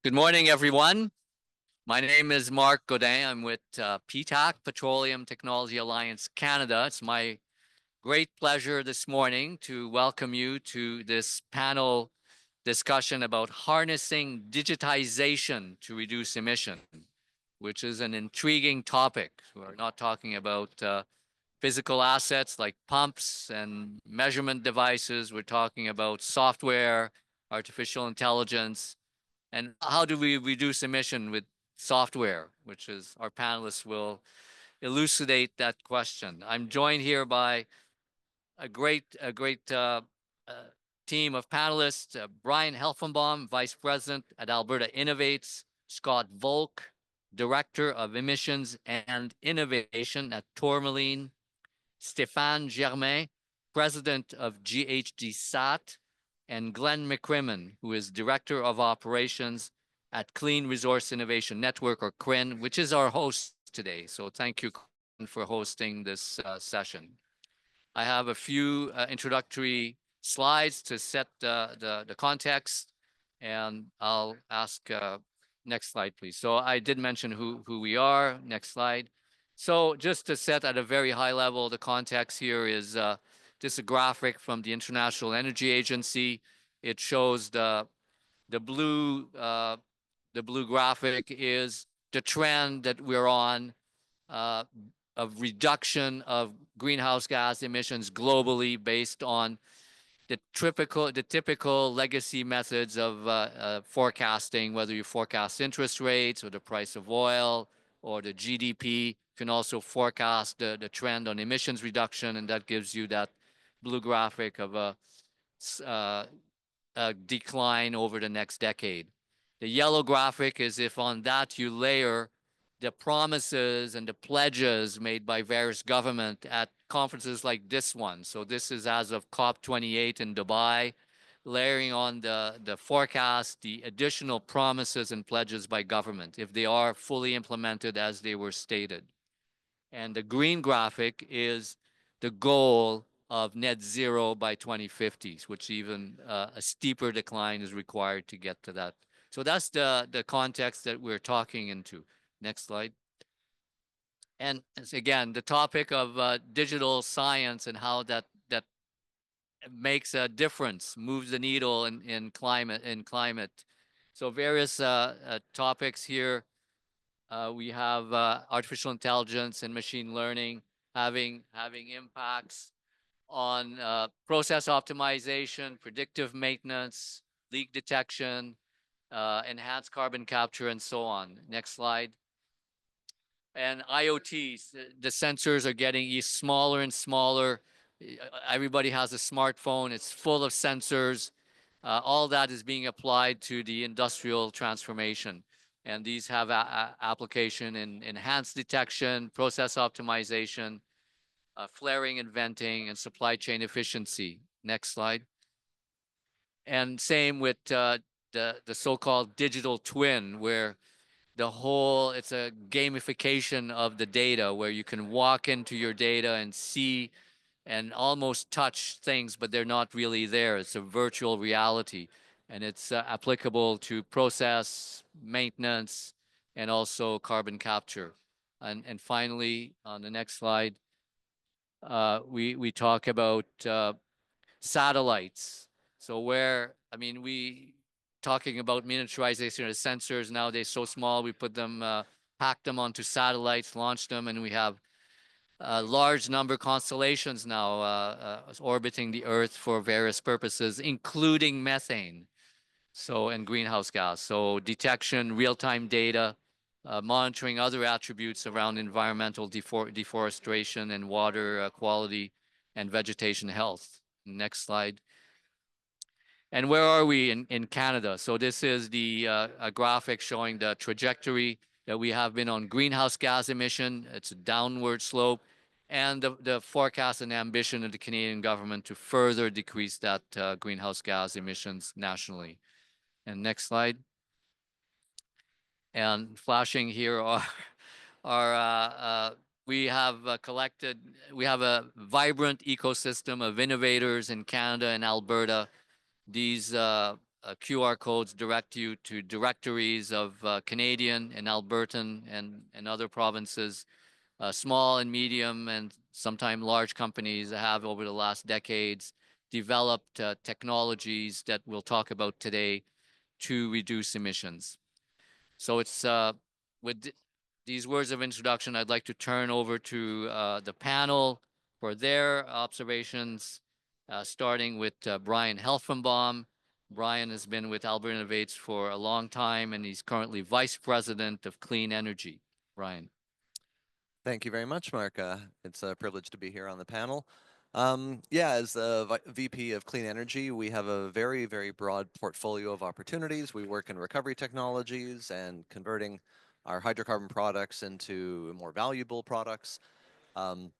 Good morning, everyone. My name is Mark Godin. I'm with PTAC, Petroleum Technology Alliance Canada. It's my great pleasure this morning to welcome you to this panel discussion about harnessing digitization to reduce emission, which is an intriguing topic. We're not talking about physical assets like pumps and measurement devices. We're talking about software, artificial intelligence, and how do we reduce emission with software, which is our panelists will elucidate that question. I'm joined here by a great uh, team of panelists, Brian Helfenbaum, Vice President at Alberta Innovates, Scott Volk, Director of Emissions and Innovation at Tourmaline, Stéphane Germain, President of GHG-SAT, and Glenn McCrimmon, who is Director of Operations at Clean Resource Innovation Network, or CRIN, which is our host today. So thank you for hosting this session. I have a few introductory slides to set the context, and I'll ask, next slide, please. So I did mention who we are. Next slide. So just to set at a very high level, the context here is this a graphic from the International Energy Agency. It shows the blue graphic is the trend that we're on uh, of reduction of greenhouse gas emissions globally based on the typical legacy methods of forecasting, whether you forecast interest rates or the price of oil or the GDP. You can also forecast the trend on emissions reduction, and that gives you that blue graphic of uh, a decline over the next decade. The yellow graphic is if on that you layer the promises and the pledges made by various government at conferences like this one. So this is as of COP28 in Dubai, layering on the forecast, the additional promises and pledges by government, if they are fully implemented as they were stated. And the green graphic is the goal of net zero by 2050, which even a steeper decline is required to get to that. So that's the context that we're talking into. Next slide. And again, the topic of digital science and how that makes a difference, moves the needle in climate. So various topics here. We have artificial intelligence and machine learning having impacts on process optimization, predictive maintenance, leak detection, enhanced carbon capture, and so on. Next slide. And IoTs, the sensors are getting smaller and smaller. Everybody has a smartphone. It's full of sensors. All that is being applied to the industrial transformation. And these have application in enhanced detection, process optimization, flaring and venting, and supply chain efficiency. Next slide. And same with the so-called digital twin, where it's a gamification of the data, where you can walk into your data and see and almost touch things, but they're not really there. It's a virtual reality, and it's applicable to process, maintenance, and also carbon capture. And finally, on the next slide, we talk about satellites. So we talking about miniaturization of sensors nowadays so small, we put them, pack them onto satellites, launch them, and we have large number constellations now orbiting the Earth for various purposes, including methane, and greenhouse gas. So detection, real-time data, monitoring other attributes around environmental deforestation and water quality and vegetation health. Next slide. And where are we in Canada? So this is the a graphic showing the trajectory that we have been on greenhouse gas emission. It's a downward slope, and the forecast and ambition of the Canadian government to further decrease that greenhouse gas emissions nationally. And next slide. And flashing here are we have we have a vibrant ecosystem of innovators in Canada and Alberta. These QR codes direct you to directories of Canadian and Albertan and other provinces, small and medium and sometimes large companies have over the last decades developed technologies that we'll talk about today to reduce emissions. So it's with these words of introduction, I'd like to turn over to the panel for their observations, starting with Brian Helfenbaum. Brian has been with Alberta Innovates for a long time, and he's currently Vice President of Clean Energy. Brian. Thank you very much, Mark. It's a privilege to be here on the panel. Yeah, as the VP of Clean Energy, we have a very, very broad portfolio of opportunities. We work in recovery technologies and converting our hydrocarbon products into more valuable products. Um,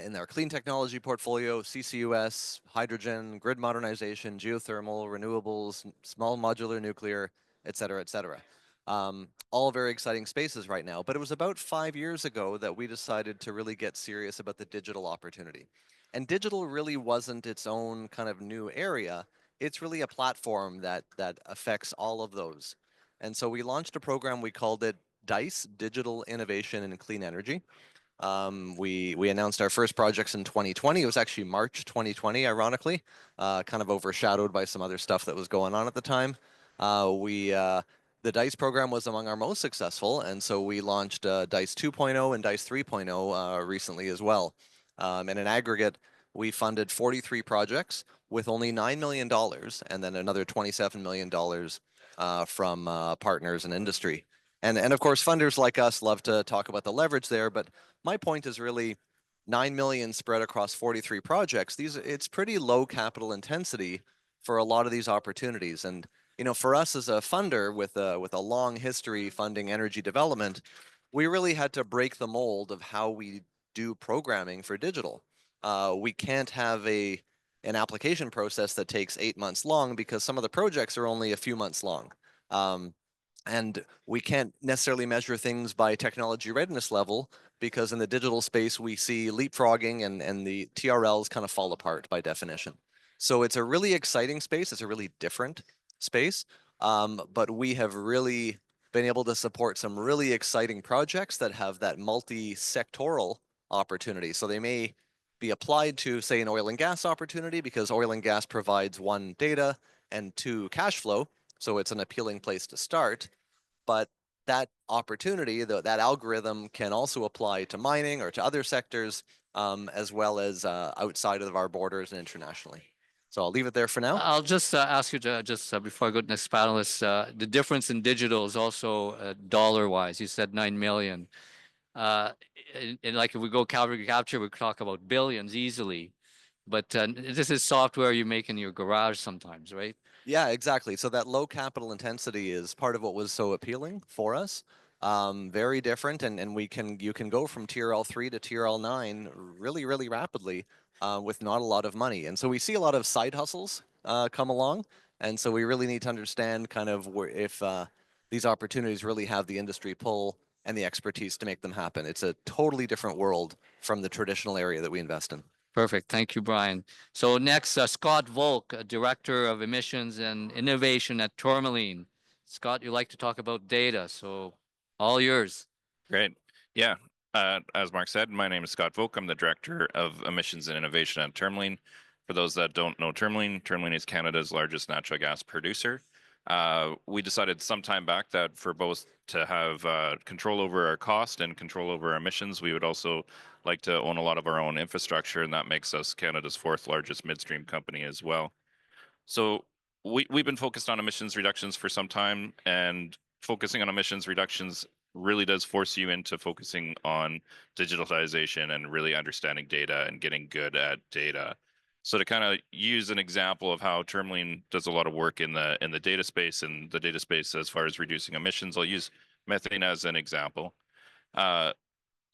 in our clean technology portfolio, CCUS, hydrogen, grid modernization, geothermal, renewables, small modular nuclear, et cetera, et cetera. All very exciting spaces right now. But it was about 5 years ago that we decided to really get serious about the digital opportunity. And digital really wasn't its own kind of new area. It's really a platform that affects all of those. And so we launched a program, we called it DICE, Digital Innovation and Clean Energy. We announced our first projects in 2020. It was actually March 2020, ironically, kind of overshadowed by some other stuff that was going on at the time. The DICE program was among our most successful, and so we launched DICE 2.0 and DICE 3.0 recently as well. And in aggregate, we funded 43 projects with only $9 million and then another $27 million from partners and industry. And of course, funders like us love to talk about the leverage there, but my point is really 9 million spread across 43 projects. It's pretty low capital intensity for a lot of these opportunities. And for us as a funder with a long history funding energy development, we really had to break the mold of how we do programming for digital. We can't have an application process that takes 8 months long because some of the projects are only a few months long. And we can't necessarily measure things by technology readiness level because in the digital space, we see leapfrogging and the TRLs kind of fall apart by definition. So it's a really exciting space. It's a really different space. But we have really been able to support some really exciting projects that have that multi-sectoral opportunity. So they may be applied to, say, an oil and gas opportunity because oil and gas provides 1, data, and 2, cash flow. So it's an appealing place to start. But that opportunity, that algorithm can also apply to mining or to other sectors, as well as outside of our borders and internationally. So I'll leave it there for now. I'll just ask you to before I go to the next panelist, the difference in digital is also dollar-wise. You said 9 million. And like if we go calorie capture, we talk about billions easily. But this is software you make in your garage sometimes, right? Yeah, exactly. So that low capital intensity is part of what was so appealing for us. Very different, and you can go from TRL 3 to TRL 9 really, really rapidly with not a lot of money. And so we see a lot of side hustles come along, and so we really need to understand kind of if these opportunities really have the industry pull and the expertise to make them happen. It's a totally different world from the traditional area that we invest in. Perfect. Thank you, Brian. So next, Scott Volk, Director of Emissions and Innovation at Tourmaline. Scott, you like to talk about data, so all yours. Great. Yeah. As Mark said, my name is Scott Volk. I'm the Director of Emissions and Innovation at Tourmaline. For those that don't know Tourmaline, Tourmaline is Canada's largest natural gas producer. We decided some time back that for both to have control over our cost and control over our emissions, we would also like to own a lot of our own infrastructure, and that makes us Canada's 4th largest midstream company as well. So we've been focused on emissions reductions for some time, and focusing on emissions reductions really does force you into focusing on digitalization and really understanding data and getting good at data. So to kind of use an example of how Tourmaline does a lot of work in the data space and the data space as far as reducing emissions, I'll use methane as an example.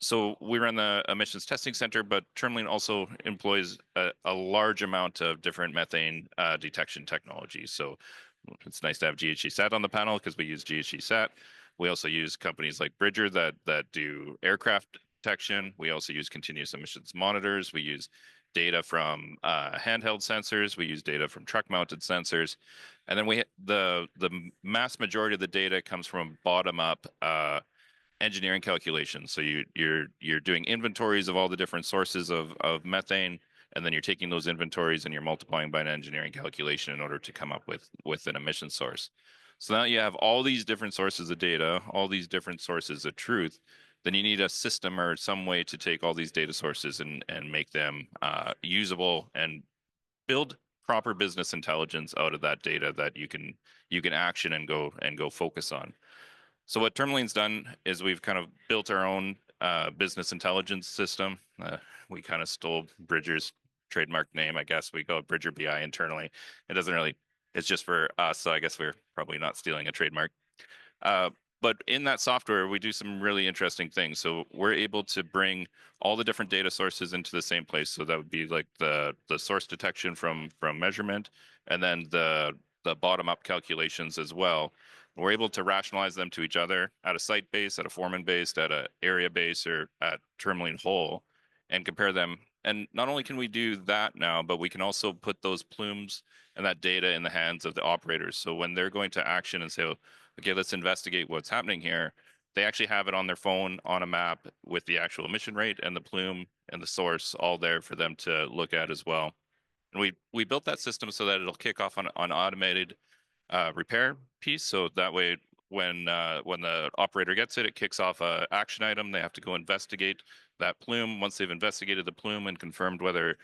So we run the emissions testing center, but Tourmaline also employs a large amount of different methane detection technologies. So it's nice to have GHG SAT on the panel because we use GHG SAT. We also use companies like Bridger that do aircraft detection. We also use continuous emissions monitors. We use data from handheld sensors. We use data from truck-mounted sensors, and then the mass majority of the data comes from bottom-up engineering calculations. So you're doing inventories of all the different sources of methane, and then you're taking those inventories and you're multiplying by an engineering calculation in order to come up with an emission source. So now you have all these different sources of data, all these different sources of truth. Then you need a system or some way to take all these data sources and make them usable and build proper business intelligence out of that data that you can action and go focus on. So what Tourmaline's done is we've kind of built our own business intelligence system. We kind of stole Bridger's trademark name. I guess we go Bridger BI internally. It doesn't really, it's just for us. So I guess we're probably not stealing a trademark. But in that software, we do some really interesting things. So we're able to bring all the different data sources into the same place. So that would be like the source detection from measurement, and then the bottom up calculations as well. We're able to rationalize them to each other at a site base, at a foreman base, at an area base, or at Tourmaline whole, and compare them. And not only can we do that now, but we can also put those plumes and that data in the hands of the operators. So when they're going to action and say, oh, okay, let's investigate what's happening here, they actually have it on their phone on a map with the actual emission rate and the plume and the source all there for them to look at as well. And we built that system so that it'll kick off on automated repair piece. So that way, when the operator gets it, it kicks off a action item. They have to go investigate that plume. Once they've investigated the plume and confirmed whether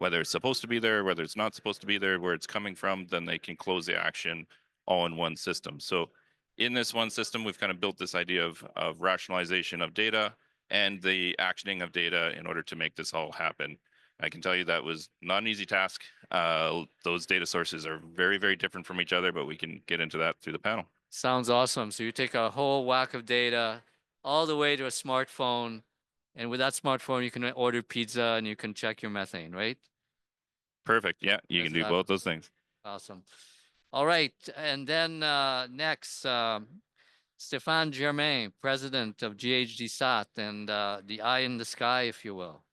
it's supposed to be there, whether it's not supposed to be there, where it's coming from, then they can close the action all in one system. So in this one system, we've kind of built this idea of rationalization of data and the actioning of data in order to make this all happen. I can tell you that was not an easy task. Those data sources are very, very different from each other, but we can get into that through the panel. Sounds awesome. So you take a whole whack of data all the way to a smartphone, and with that smartphone, you can order pizza and you can check your methane, right? Perfect. Yeah, you can do both those things. Awesome. All right. And then next, Stéphane Germain, president of GHGSat, and the eye in the sky, if you will.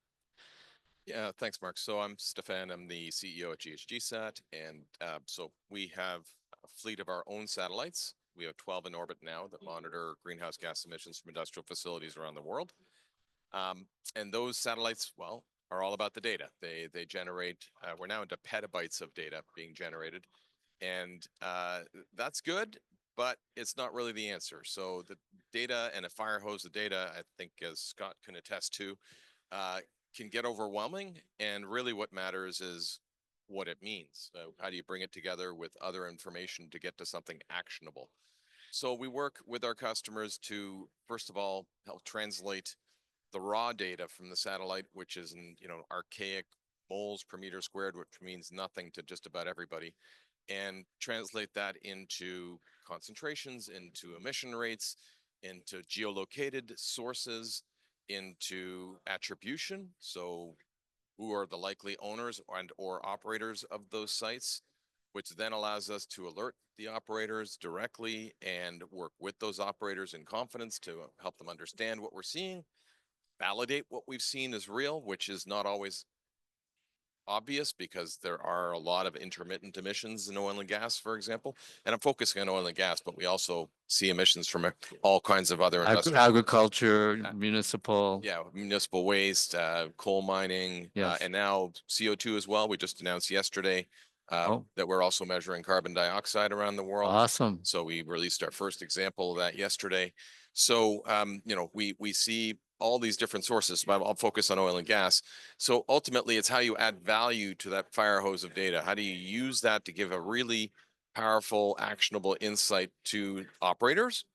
Yeah, thanks, Mark. So I'm Stéphane. I'm the CEO at GHGSat, and so we have a fleet of our own satellites. We have 12 in orbit now that monitor greenhouse gas emissions from industrial facilities around the world. And those satellites, well, are all about the data. They generate. We're now into petabytes of data being generated, and that's good, but it's not really the answer. So the data and a fire hose of data, I think, as Scott can attest to, can get overwhelming, and really what matters is what it means. How do you bring it together with other information to get to something actionable? So we work with our customers to, first of all, help translate the raw data from the satellite, which is in, archaic moles per meter squared, which means nothing to just about everybody, and translate that into concentrations, into emission rates, into geolocated sources, into attribution. So who are the likely owners and or operators of those sites, which then allows us to alert the operators directly and work with those operators in confidence to help them understand what we're seeing, validate what we've seen is real, which is not always obvious because there are a lot of intermittent emissions in oil and gas, for example. And I'm focusing on oil and gas, but we also see emissions from all kinds of other agriculture, municipal. Yeah, municipal waste, coal mining, Yes. and now CO2 as well. We just announced yesterday that we're also measuring carbon dioxide around the world. Awesome. So we released our first example of that yesterday. So, we see all these different sources, but I'll focus on oil and gas. So ultimately, it's how you add value to that fire hose of data. How do you use that to give a really powerful, actionable insight to operators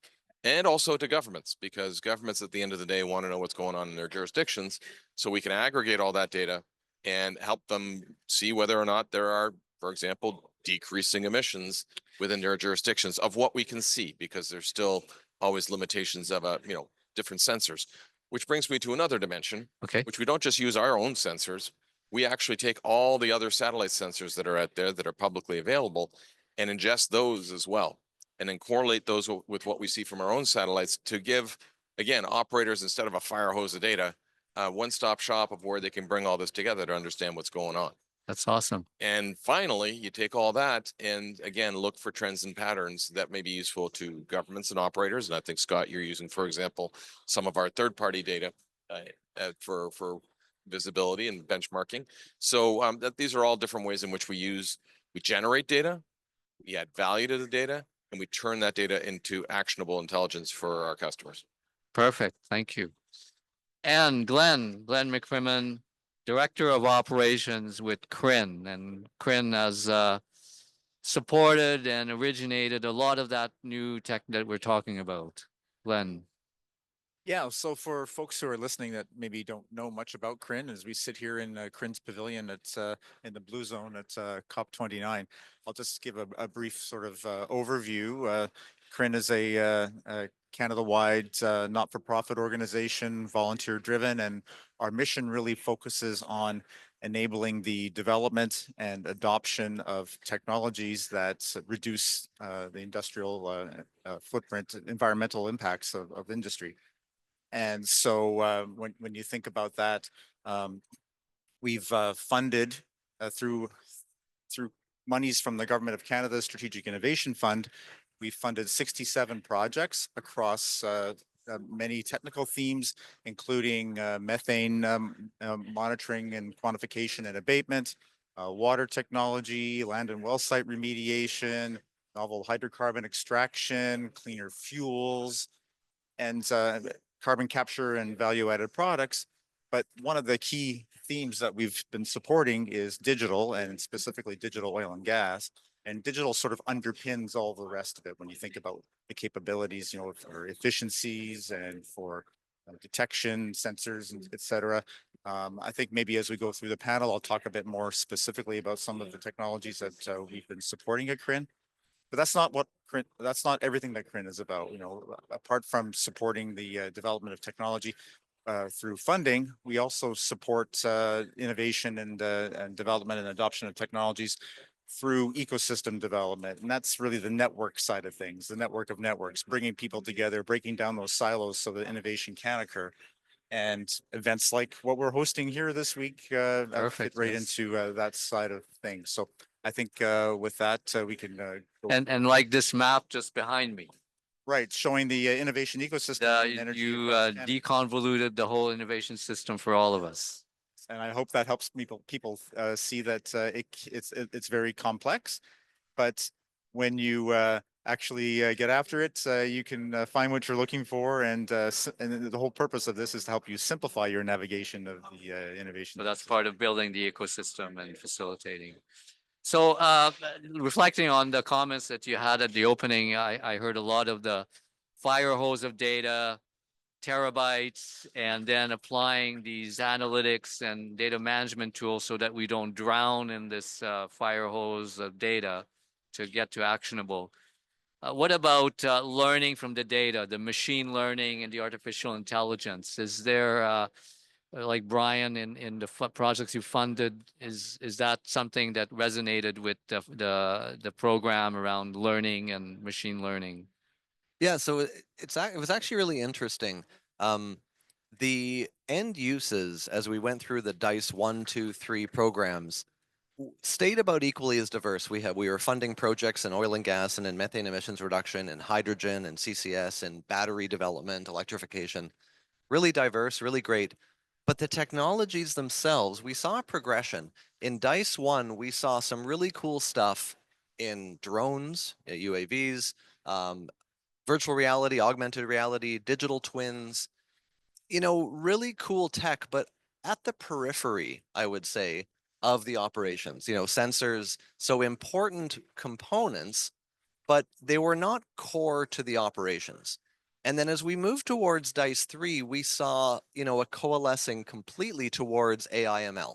and also to governments? Because governments at the end of the day want to know what's going on in their jurisdictions. So we can aggregate all that data and help them see whether or not there are, for example, decreasing emissions within their jurisdictions of what we can see, because there's still always limitations of different sensors. Which brings me to another dimension, which we don't just use our own sensors. We actually take all the other satellite sensors that are out there that are publicly available and ingest those as well, and then correlate those with what we see from our own satellites to give, again, operators, instead of a fire hose of data, one-stop shop of where they can bring all this together to understand what's going on. That's awesome. And finally, you take all that and again, look for trends and patterns that may be useful to governments and operators. And I think, Scott, you're using, for example, some of our third-party data for visibility and benchmarking. So that these are all different ways in which we generate data, we add value to the data, and we turn that data into actionable intelligence for our customers. Perfect. Thank you. And Glenn McCrimmon, Director of Operations with CRIN. And CRIN has supported and originated a lot of that new tech that we're talking about. Glenn. Yeah, so for folks who are listening that maybe don't know much about CRIN, as we sit here in CRIN's pavilion at in the blue zone at COP29, I'll just give a brief sort of overview. CRIN is a Canada-wide not-for-profit organization, volunteer-driven, and our mission really focuses on enabling the development and adoption of technologies that reduce the industrial footprint, environmental impacts of industry. And so when you think about that, we've funded through monies from the Government of Canada Strategic Innovation Fund, we've funded 67 projects across many technical themes, including methane monitoring and quantification and abatement, water technology, land and well site remediation, novel hydrocarbon extraction, cleaner fuels, and carbon capture and value-added products. But one of the key themes that we've been supporting is digital, and specifically digital oil and gas. And digital sort of underpins all the rest of it when you think about the capabilities, for efficiencies and for detection, sensors, et cetera. I think maybe as we go through the panel, I'll talk a bit more specifically about some of the technologies that we've been supporting at CRIN. But that's not everything that CRIN is about. Apart from supporting the development of technology through funding, we also support innovation and development and adoption of technologies through ecosystem development. And that's really the network side of things, the network of networks, bringing people together, breaking down those silos so that innovation can occur. And events like what we're hosting here this week fit right into that side of things. So I think with that, we can go. And like this map just behind me. Right, showing the innovation ecosystem. You deconvoluted the whole innovation system for all of us. And I hope that helps people see that it's very complex. But when you actually get after it, you can find what you're looking for. And the whole purpose of this is to help you simplify your navigation of the innovation. So that's part of building the ecosystem and facilitating. So reflecting on the comments that you had at the opening, I heard a lot of the fire hose of data, terabytes, and then applying these analytics and data management tools so that we don't drown in this fire hose of data to get to actionable. What about learning from the data, the machine learning and the artificial intelligence? Is there like Brian in the projects you funded, is that something that resonated with the program around learning and machine learning? Yeah, so it was actually really interesting. The end uses, as we went through the DICE 1, 2, 3 programs, stayed about equally as diverse. We were funding projects in oil and gas and in methane emissions reduction and hydrogen and CCS and battery development, electrification. Really diverse, really great. But the technologies themselves, we saw a progression. In DICE 1, we saw some really cool stuff in drones, UAVs, virtual reality, augmented reality, digital twins, really cool tech, but at the periphery, I would say, of the operations, sensors, so important components, but they were not core to the operations. And then as we moved towards DICE 3, we saw, a coalescing completely towards AI ML.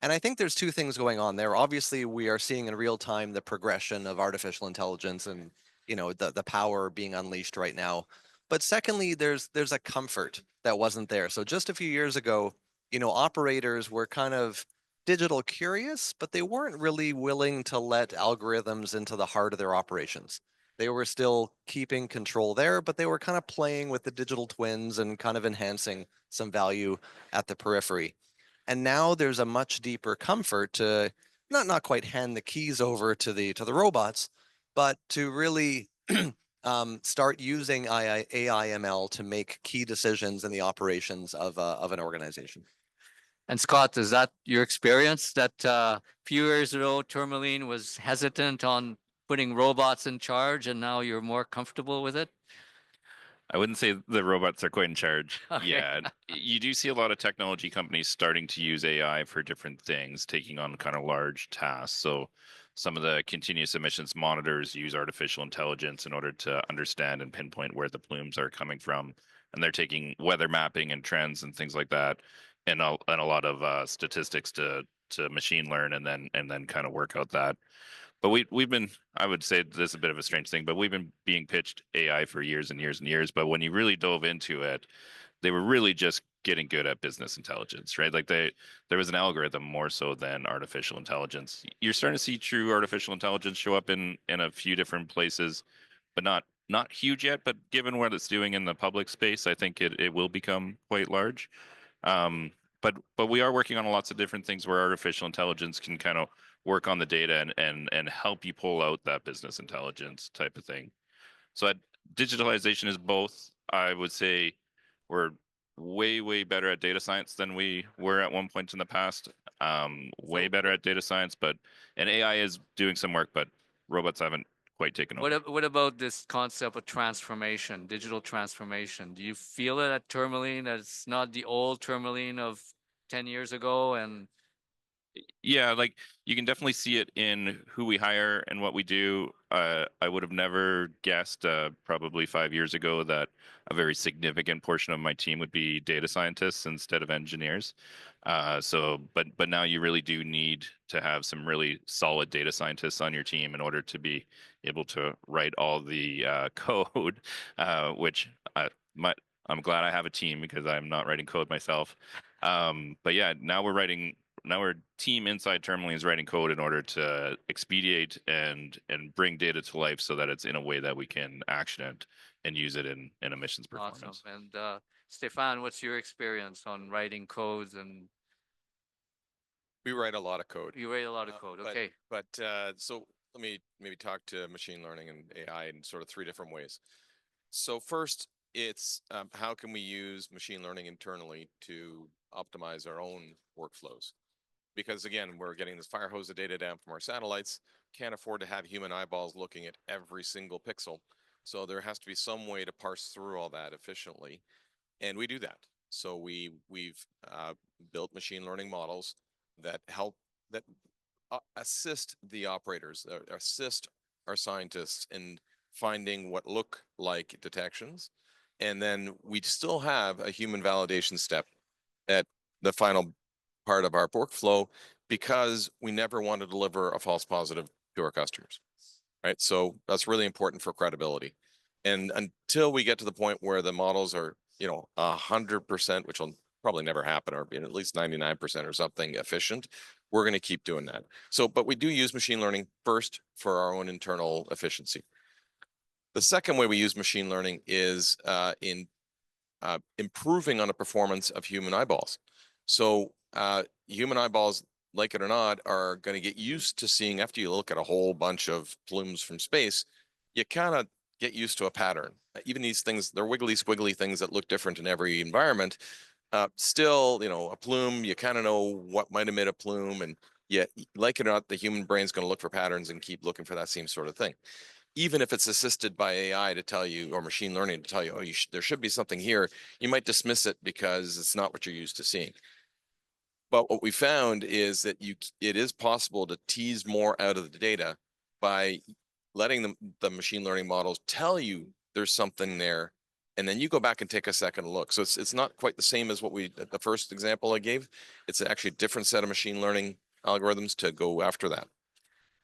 And I think there's two things going on there. Obviously, we are seeing in real time the progression of artificial intelligence and, the power being unleashed right now. But secondly, there's a comfort that wasn't there. So just a few years ago, operators were kind of digital curious, but they weren't really willing to let algorithms into the heart of their operations. They were still keeping control there, but they were kind of playing with the digital twins and kind of enhancing some value at the periphery. And now there's a much deeper comfort to not quite hand the keys over to the robots, but to really start using AI ML to make key decisions in the operations of an organization. And Scott, is that your experience that a few years ago, Tourmaline was hesitant on putting robots in charge and now you're more comfortable with it? I wouldn't say the robots are quite in charge. Okay. Yeah, you do see a lot of technology companies starting to use AI for different things, taking on kind of large tasks. So some of the continuous emissions monitors use artificial intelligence in order to understand and pinpoint where the plumes are coming from. And they're taking weather mapping and trends and things like that, and a lot of statistics to machine learn and then kind of work out that. But we've been, I would say this is a bit of a strange thing, but we've been being pitched AI for years and years and years. But when you really dove into it, they were really just getting good at business intelligence, right? Like there was an algorithm more so than artificial intelligence. You're starting to see true artificial intelligence show up in a few different places, but not huge yet. But given what it's doing in the public space, I think it will become quite large. Um, but we are working on lots of different things where artificial intelligence can kind of work on the data and help you pull out that business intelligence type of thing. So digitalization is both. I would say we're way better at data science than we were at one point in the past. Way better at data science, and AI is doing some work, but robots haven't quite taken over. What about this concept of transformation, digital transformation? Do you feel it at Tourmaline that it's not the old Tourmaline of 10 years ago? And Yeah, like you can definitely see it in who we hire and what we do. I would have never guessed probably 5 years ago that a very significant portion of my team would be data scientists instead of engineers. But now you really do need to have some really solid data scientists on your team in order to be able to write all the code, which I'm glad I have a team because I'm not writing code myself. But yeah, now our team inside Tourmaline is writing code in order to expedite and bring data to life so that it's in a way that we can action it and use it in emissions performance. awesome. And Stefan, what's your experience on writing codes? And We write a lot of code. you write a lot of code. Okay. But so let me maybe talk to machine learning and AI in sort of three different ways. So first, it's how can we use machine learning internally to optimize our own workflows? Because again, we're getting this fire hose of data down from our satellites, can't afford to have human eyeballs looking at every single pixel. So there has to be some way to parse through all that efficiently. And we do that. So we've built machine learning models that help that assist the operators, assist our scientists in finding what look like detections. And then we still have a human validation step at the final part of our workflow because we never want to deliver a false positive to our customers, right? So that's really important for credibility. And until we get to the point where the models are, 100%, which will probably never happen, or at least 99% or something efficient, we're going to keep doing that. So, but we do use machine learning first for our own internal efficiency. The second way we use machine learning is in improving on the performance of human eyeballs. So human eyeballs, like it or not, are going to get used to seeing, after you look at a whole bunch of plumes from space, you kind of get used to a pattern. Even these things, they're wiggly squiggly things that look different in every environment. Still, a plume, you kind of know what might emit a plume, and yet, like it or not, the human brain's going to look for patterns and keep looking for that same sort of thing. Even if it's assisted by AI to tell you, or machine learning to tell you, oh, there should be something here, you might dismiss it because it's not what you're used to seeing. But what we found is that it is possible to tease more out of the data by letting the machine learning models tell you there's something there, and then you go back and take a second look. So it's not quite the same as the first example I gave. It's actually a different set of machine learning algorithms to go after that.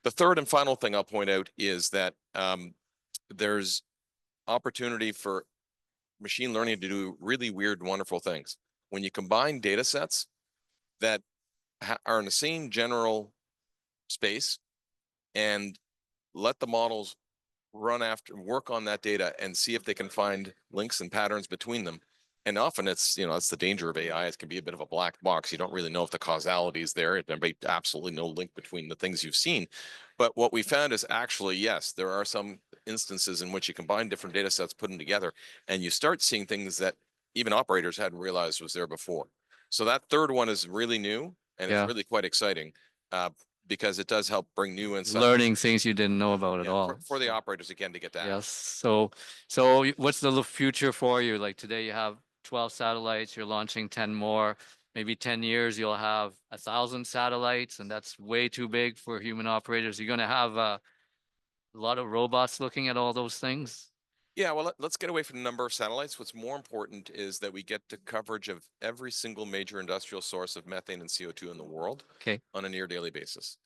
The third and final thing I'll point out is that there's opportunity for machine learning to do really weird, wonderful things. When you combine data sets that are in the same general space and let the models work on that data and see if they can find links and patterns between them. And often it's, that's the danger of AI. It can be a bit of a black box. You don't really know if the causality is there. There may be absolutely no link between the things you've seen. But what we found is actually, yes, there are some instances in which you combine different data sets, put them together, and you start seeing things that even operators hadn't realized was there before. So that third one is really new and it's really quite exciting because it does help bring new insights. Learning things you didn't know about at all. For the operators, again, to get that. Yes. So what's the future for you? Like today you have 12 satellites, you're launching 10 more. Maybe 10 years you'll have 1,000 satellites, and that's way too big for human operators. You're going to have a lot of robots looking at all those things. Yeah, well, let's get away from the number of satellites. What's more important is that we get to coverage of every single major industrial source of methane and CO2 in the world on a near daily basis.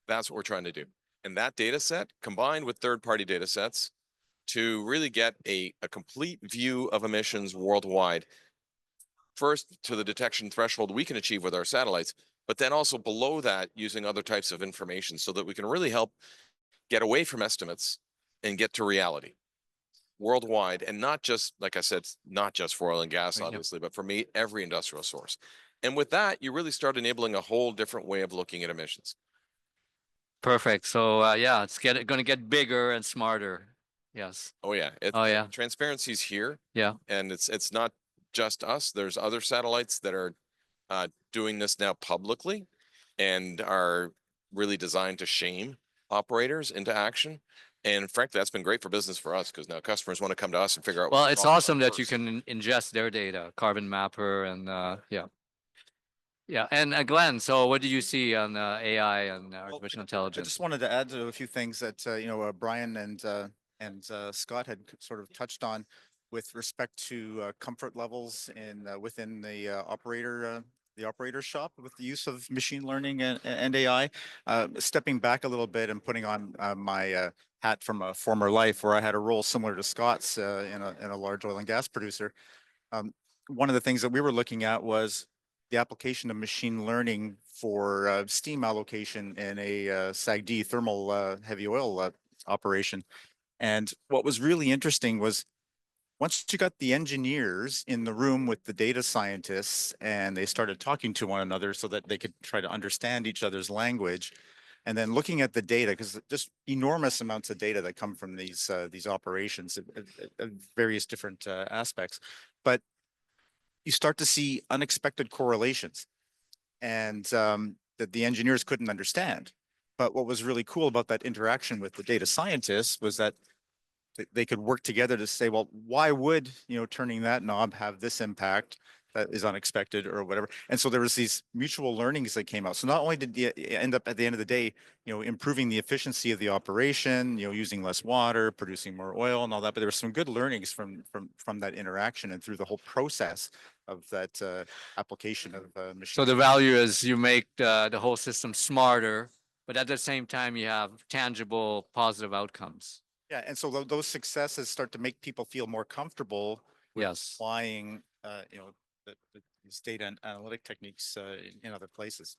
That's what we're trying to do. And that data set combined with third-party data sets to really get a complete view of emissions worldwide. First, to the detection threshold we can achieve with our satellites, but then also below that using other types of information so that we can really help get away from estimates and get to reality worldwide, and not just, like I said, not just for oil and gas, obviously, but for me, every industrial source. And with that, you really start enabling a whole different way of looking at emissions. Perfect. So yeah, it's going to get bigger and smarter. Yes. Oh yeah. Transparency's here. Yeah. And it's not just us. There's other satellites that are doing this now publicly and are really designed to shame operators into action. And frankly, that's been great for business for us because now customers want to come to us and figure out. Well, it's awesome that you can ingest their data, Carbon Mapper, and yeah. Yeah, and Glenn, so what do you see on AI and artificial intelligence? I just wanted to add to a few things that Brian and Scott had sort of touched on with respect to comfort levels in within the operator shop with the use of machine learning and AI. Stepping back a little bit and putting on my hat from a former life where I had a role similar to Scott's in a large oil and gas producer. One of the things that we were looking at was the application of machine learning for steam allocation in a SAGD thermal heavy oil operation. And what was really interesting was once you got the engineers in the room with the data scientists and they started talking to one another so that they could try to understand each other's language, and then looking at the data, because just enormous amounts of data that come from these operations at various different aspects. But you start to see unexpected correlations and that the engineers couldn't understand. But what was really cool about that interaction with the data scientists was that they could work together to say, well, why would, turning that knob have this impact that is unexpected or whatever. And so there was these mutual learnings that came out. So not only did you end up at the end of the day, improving the efficiency of the operation, using less water, producing more oil and all that, but there were some good learnings from that interaction and through the whole process of that application of machine. So the value is you make the whole system smarter, but at the same time you have tangible positive outcomes. Yeah, and so those successes start to make people feel more comfortable with applying, these data and analytic techniques in other places.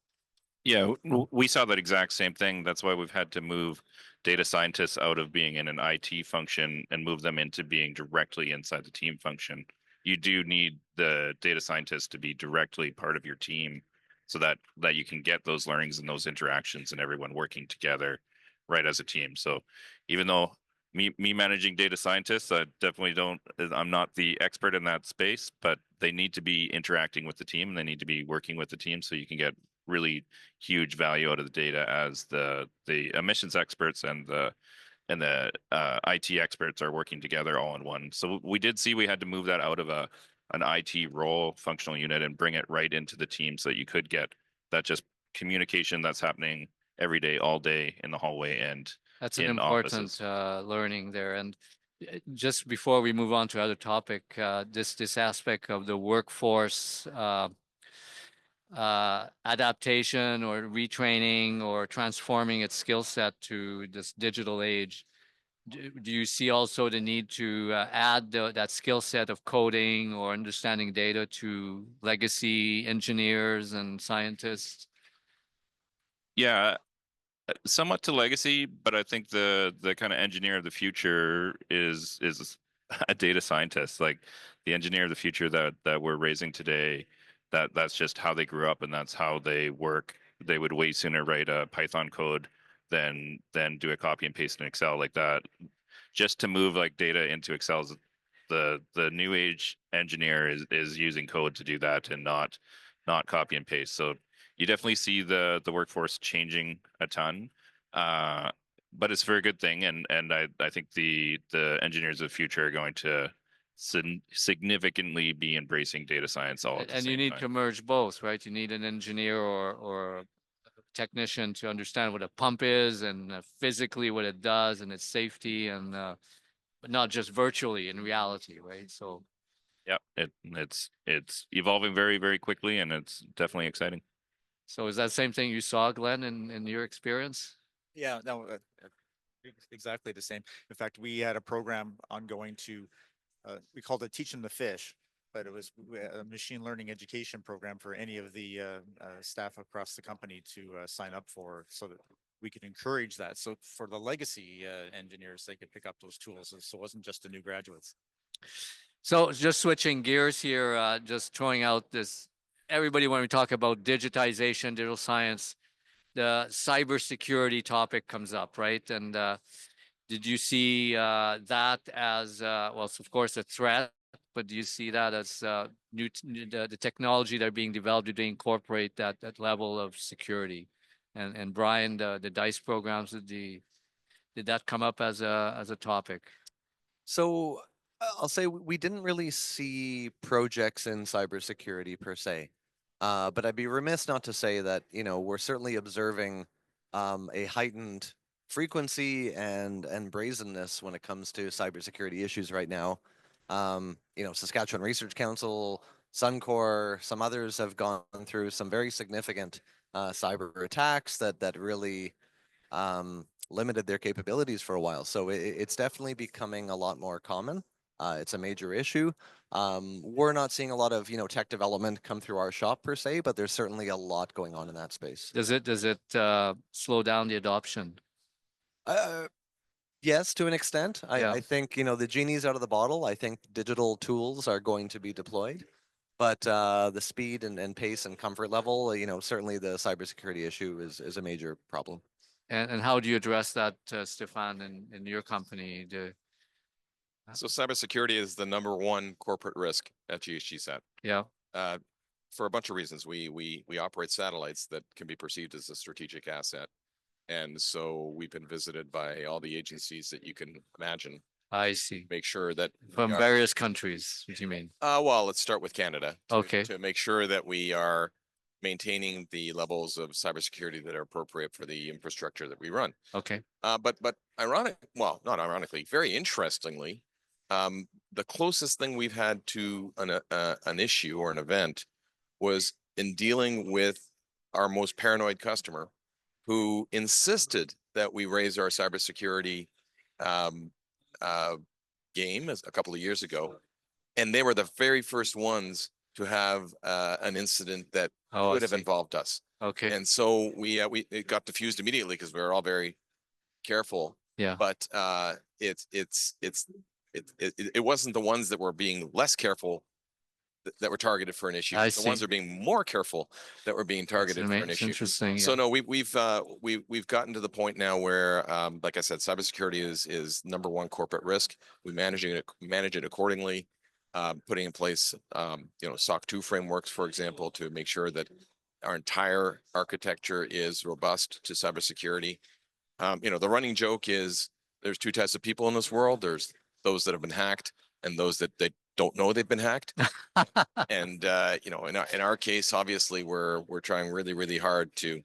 Yeah, we saw that exact same thing. That's why we've had to move data scientists out of being in an IT function and move them into being directly inside the team function. You do need the data scientists to be directly part of your team so that you can get those learnings and those interactions and everyone working together right as a team. So even though me managing data scientists, I'm not the expert in that space, but they need to be interacting with the team and they need to be working with the team so you can get really huge value out of the data as the emissions experts and the IT experts are working together all in one. So we did see we had to move that out of an IT role functional unit and bring it right into the team so that you could get that just communication that's happening every day, all day in the hallway and that's an important learning there. And just before we move on to other topic, this aspect of the workforce adaptation or retraining or transforming its skill set to this digital age. Do you see also the need to add that skill set of coding or understanding data to legacy engineers and scientists? Yeah, somewhat to legacy, but I think the kind of engineer of the future is a data scientist. Like the engineer of the future that we're raising today, that's just how they grew up and that's how they work. They would way sooner write a Python code than do a copy and paste in Excel like that. Just to move like data into Excel, the new age engineer is using code to do that and not copy and paste. So you definitely see the workforce changing a ton, but it's for a good thing. And I think the engineers of the future are going to significantly be embracing data science all at the And you same need time. to merge both, right? You need an engineer or a technician to understand what a pump is and physically what it does and its safety and but not just virtually in reality, right? So Yeah, it's evolving very, very quickly, and it's definitely exciting. so is that the same thing you saw, Glenn, in your experience? Yeah, no, exactly the same. In fact, we had a program ongoing to, we called it Teaching the Fish, but it was a machine learning education program for any of the staff across the company to sign up for, so that we could encourage that. So for the legacy engineers, they could pick up those tools. So it wasn't just the new graduates. So just switching gears here, just throwing out this, everybody, when we talk about digitization, digital science, the cybersecurity topic comes up, right? And did you see that as, well, it's of course a threat, but do you see that as the technology that are being developed, do they incorporate that level of security? And Brian, the DICE programs, did that come up as a topic? So I'll say we didn't really see projects in cybersecurity per se, but I'd be remiss not to say that we're certainly observing a heightened frequency and brazenness when it comes to cybersecurity issues right now. Saskatchewan Research Council, Suncor, some others have gone through some very significant cyber attacks that really limited their capabilities for a while. So it's definitely becoming a lot more common. It's a major issue. We're not seeing a lot of tech development come through our shop per se, but there's certainly a lot going on in that space. Does it slow down the adoption? Yes, to an extent. Yeah. I think the genie's out of the bottle. I think digital tools are going to be deployed, but the speed and pace and comfort level, certainly the cybersecurity issue is a major problem. And how do you address that, Stefan, in your company? So cybersecurity is the number one corporate risk at GHGSat. Yeah. For a bunch of reasons. We operate satellites that can be perceived as a strategic asset. And so we've been visited by all the agencies that you can imagine. I see. Make sure that From various countries, what do you mean? Well, let's start with Canada. Okay. To make sure that we are maintaining the levels of cybersecurity that are appropriate for the infrastructure that we run. Okay. But not ironically, very interestingly, the closest thing we've had to an issue or an event was in dealing with our most paranoid customer, who insisted that we raise our cybersecurity game a couple of years ago, and they were the very first ones to have an incident that would have involved us. Okay. And so it got diffused immediately because we were all very careful. Yeah. But it wasn't the ones that were being less careful that were targeted for an issue. I The see. ones that are being more careful that were being targeted for an It's issue. interesting. So Yeah. no, we've gotten to the point now where, like I said, cybersecurity is number one corporate risk. We manage it accordingly, putting in place SOC 2 frameworks, for example, to make sure that our entire architecture is robust to cybersecurity. The running joke is there's two types of people in this world. There's those that have been hacked and those that they don't know they've been hacked. And in our case, obviously, we're trying really, really hard to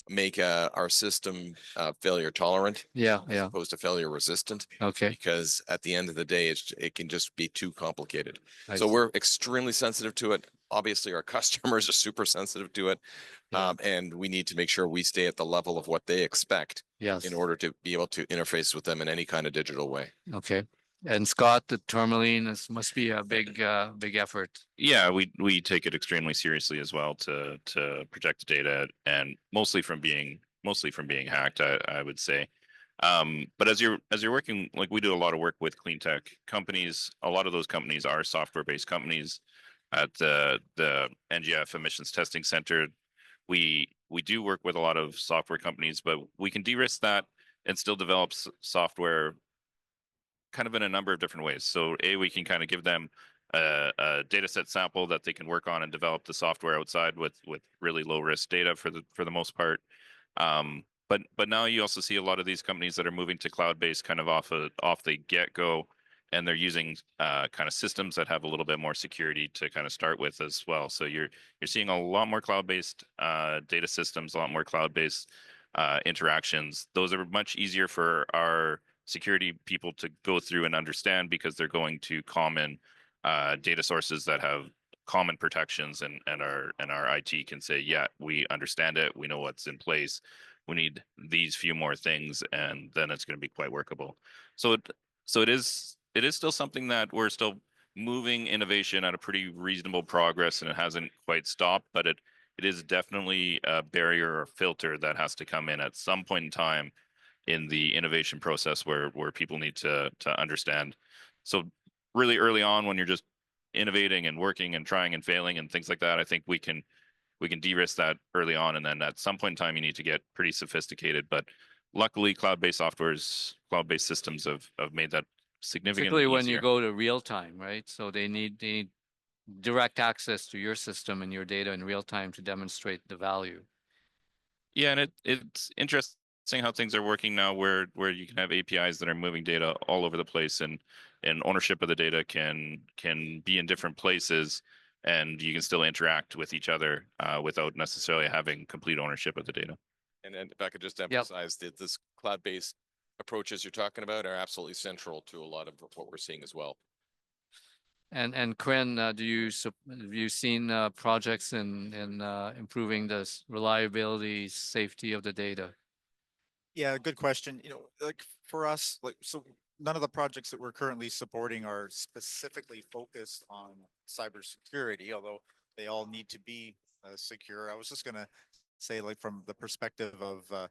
make our system failure tolerant. Yeah. As Yeah. opposed to failure resistant. Okay. Because at the end of the day, it can just be too complicated. I So see. we're extremely sensitive to it. Obviously, our customers are super sensitive to it. Yeah. And we need to make sure we stay at the level of what they expect Yes. in order to be able to interface with them in any kind of digital way. Okay. And Scott, the tourmaline must be a big effort. Yeah, we take it extremely seriously as well to protect the data, and mostly from being mostly from being hacked, I would say. But as you're working, like we do a lot of work with clean tech companies. A lot of those companies are software-based companies. At the NGF Emissions Testing Center, we do work with a lot of software companies, but we can de-risk that and still develop software kind of in a number of different ways. So we can kind of give them a data set sample that they can work on and develop the software outside with really low risk data for the most part. But now you also see a lot of these companies that are moving to cloud based kind of off the get go, and they're using kind of systems that have a little bit more security to kind of start with as well. So you're seeing a lot more cloud based data systems, a lot more cloud based interactions. Those are much easier for our security people to go through and understand because they're going to common data sources that have common protections, and our IT can say, yeah, we understand it, we know what's in place, we need these few more things, and then it's going to be quite workable. So it is still something that we're still moving innovation at a pretty reasonable progress, and it hasn't quite stopped, but it is definitely a barrier or filter that has to come in at some point in time in the innovation process where people need to understand. So really early on, when you're just innovating and working and trying and failing and things like that, I think we can de-risk that early on, and then at some point in time you need to get pretty sophisticated. But luckily cloud-based systems have made that significantly Particularly when you easier. go to real time, right? So they need direct access to your system and your data in real time to demonstrate the value. Yeah, and it's interesting how things are working now, where you can have APIs that are moving data all over the place, and ownership of the data can be in different places, and you can still interact with each other without necessarily having complete ownership of the data. And if I could just emphasize that this cloud-based approaches you're talking about are absolutely central to a lot of what we're seeing as well. And Corinne, have you seen projects in improving the reliability, safety of the data? Yeah, good question. Like for us, like, so none of the projects that we're currently supporting are specifically focused on cybersecurity, although they all need to be secure. I was just gonna say, like, from the perspective of a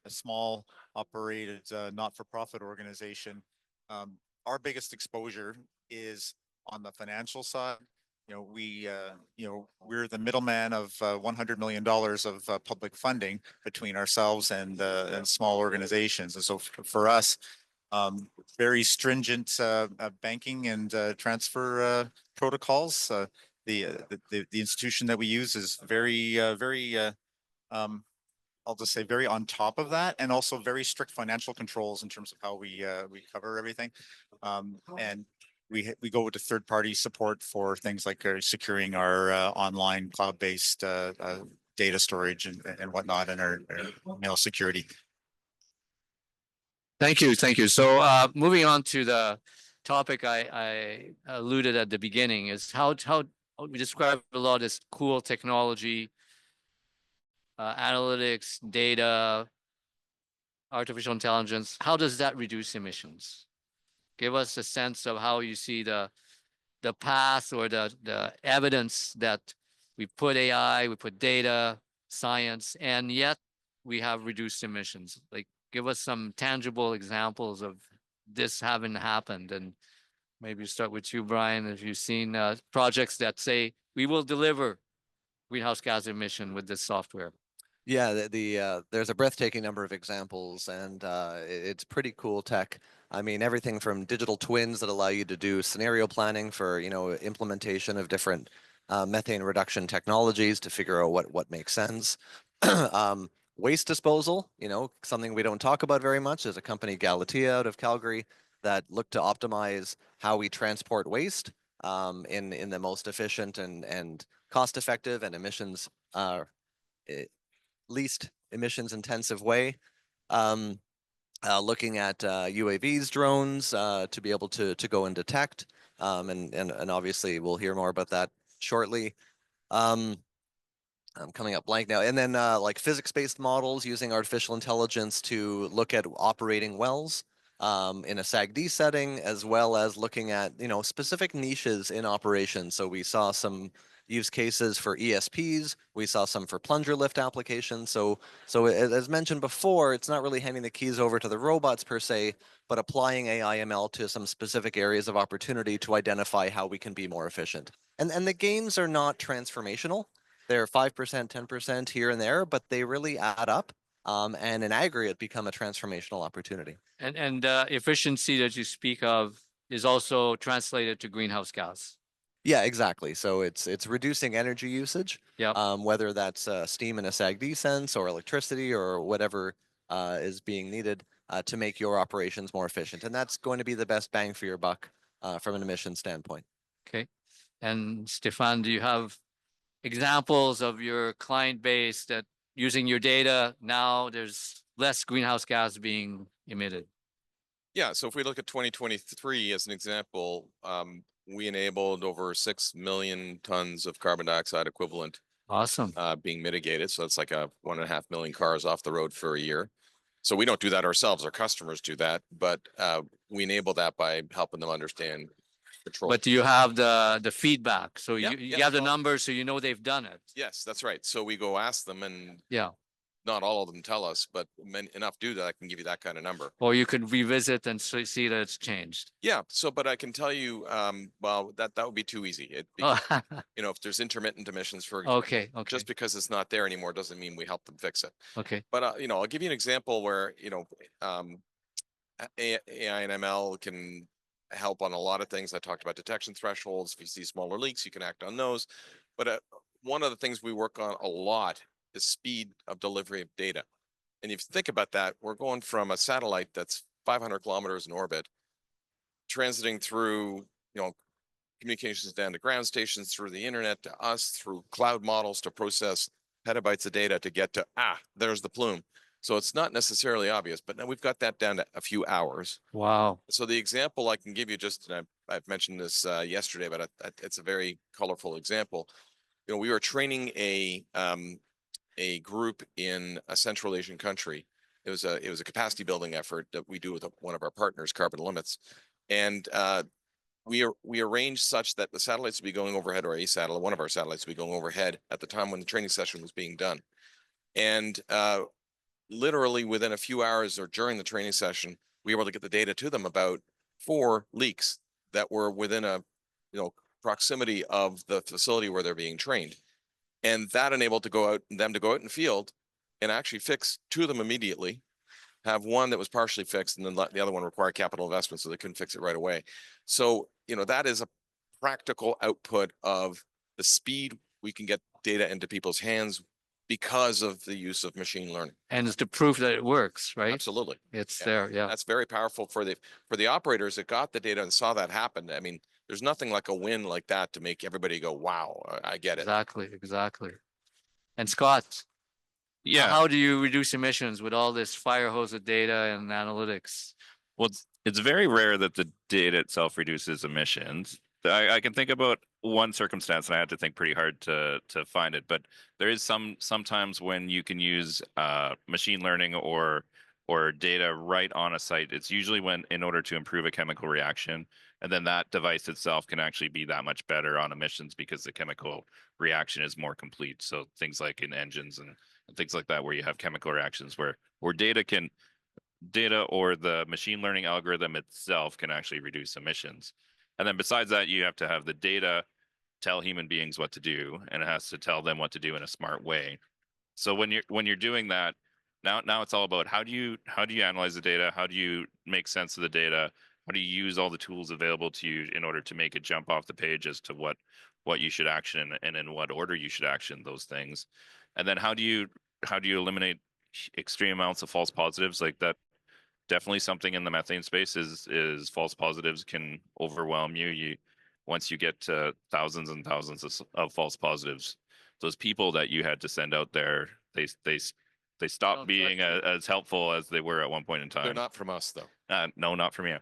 small operated not-for-profit organization, our biggest exposure is on the financial side. We're the middleman of $100 million of public funding between ourselves and small organizations. And so for us, very stringent banking and transfer protocols. The institution that we use is very I'll just say very on top of that, and also very strict financial controls in terms of how we cover everything. And we go with the third party support for things like securing our online cloud-based data storage and whatnot, and our mail security. Thank you. So moving on to the topic I alluded at the beginning is how we describe a lot of this cool technology, analytics, data, artificial intelligence. How does that reduce emissions? Give us a sense of how you see the path or the evidence that we put AI, we put data, science, and yet we have reduced emissions. Like, give us some tangible examples of this having happened. And maybe start with you, Brian, if you've seen projects that say we will deliver greenhouse gas emission with this software. Yeah, there's a breathtaking number of examples, and it's pretty cool tech. I mean, everything from digital twins that allow you to do scenario planning for, implementation of different methane reduction technologies to figure out what makes sense. Waste disposal, something we don't talk about very much. There's a company, Galatea, out of Calgary, that look to optimize how we transport waste in the most efficient and cost-effective and emissions least emissions intensive way. Looking at UAVs, drones to be able to go and detect, and obviously we'll hear more about that shortly. I'm coming up blank now. And then like physics-based models using artificial intelligence to look at operating wells in a SAGD setting, as well as looking at specific niches in operations. So we saw some use cases for ESPs. We saw some for plunger lift applications. So as mentioned before, it's not really handing the keys over to the robots per se, but applying AI ML to some specific areas of opportunity to identify how we can be more efficient. And the gains are not transformational. They're 5%, 10% here and there, but they really add up, and in aggregate become a transformational opportunity. And efficiency that you speak of is also translated to greenhouse gas. Yeah, exactly. So it's reducing energy usage, Yep. whether that's steam in a SAGD sense or electricity or whatever is being needed to make your operations more efficient. And that's going to be the best bang for your buck from an emission standpoint. Okay. And Stefan, do you have examples of your client base that using your data now there's less greenhouse gas being emitted? Yeah, so if we look at 2023 as an example, we enabled over 6 million tons of carbon dioxide equivalent Awesome. being mitigated. So that's like 1.5 million cars off the road for a year. So we don't do that ourselves. Our customers do that, but we enable that by helping them understand control. But do you have the feedback? So Yeah, you yeah, have the well- numbers, so you know they've done it. Yes, that's right. So we go ask them, and Yeah. not all of them tell us, but enough do that I can give you that kind of number. Or you could revisit and see that it's changed. Yeah. So, but I can tell you, well, that would be too easy. Oh, You know, if there's intermittent emissions, for example, okay. Okay. just because it's not there anymore doesn't mean we help them fix it. Okay. But you know, I'll give you an example where AI and ML can help on a lot of things. I talked about detection thresholds. If you see smaller leaks, you can act on those. But one of the things we work on a lot is speed of delivery of data. And if you think about that, we're going from a satellite that's 500 kilometers in orbit, transiting through, communications down to ground stations, through the internet to us, through cloud models to process petabytes of data to get to, there's the plume. So it's not necessarily obvious, but now we've got that down to a few hours. Wow. So the example I can give you, just, and I've mentioned this yesterday, but it's a very colorful example. We were training a group in a Central Asian country. It was a capacity building effort that we do with one of our partners, Carbon Limits, and we arranged such that the satellites would be going overhead, or a satellite, one of our satellites would be going overhead at the time when the training session was being done, and literally within a few hours or during the training session, we were able to get the data to them about 4 leaks that were within a proximity of the facility where they're being trained. And that enabled them to go out in the field and actually fix 2 of them immediately, have one that was partially fixed, and then the other one required capital investment, so they couldn't fix it right away. So, that is a practical output of the speed we can get data into people's hands because of the use of machine learning. And it's the proof that it works, right? Absolutely. It's Yeah. there. Yeah. That's very powerful for the operators that got the data and saw that happen. I mean, there's nothing like a win like that to make everybody go, wow, I get it. Exactly. Exactly. And Scott, Yeah. how do you reduce emissions with all this fire hose of data and analytics? Well, it's very rare that the data itself reduces emissions. I can think about one circumstance, and I had to think pretty hard to find it. But there is sometimes when you can use machine learning or data right on a site. It's usually when in order to improve a chemical reaction, and then that device itself can actually be that much better on emissions because the chemical reaction is more complete. So things like in engines and things like that, where you have chemical reactions where data or the machine learning algorithm itself can actually reduce emissions. And then besides that, you have to have the data tell human beings what to do, and it has to tell them what to do in a smart way. So when you're doing that, now it's all about how do you analyze the data? How do you make sense of the data? How do you use all the tools available to you in order to make it jump off the page as to what you should action and in what order you should action those things? And then how do you eliminate extreme amounts of false positives? Like that, definitely something in the methane space is false positives can overwhelm you. Once you get to thousands and thousands of false positives, those people that you had to send out there, they stop Don't being trust you. as helpful as they were at one point in time. They're not from us, though. No, not from you.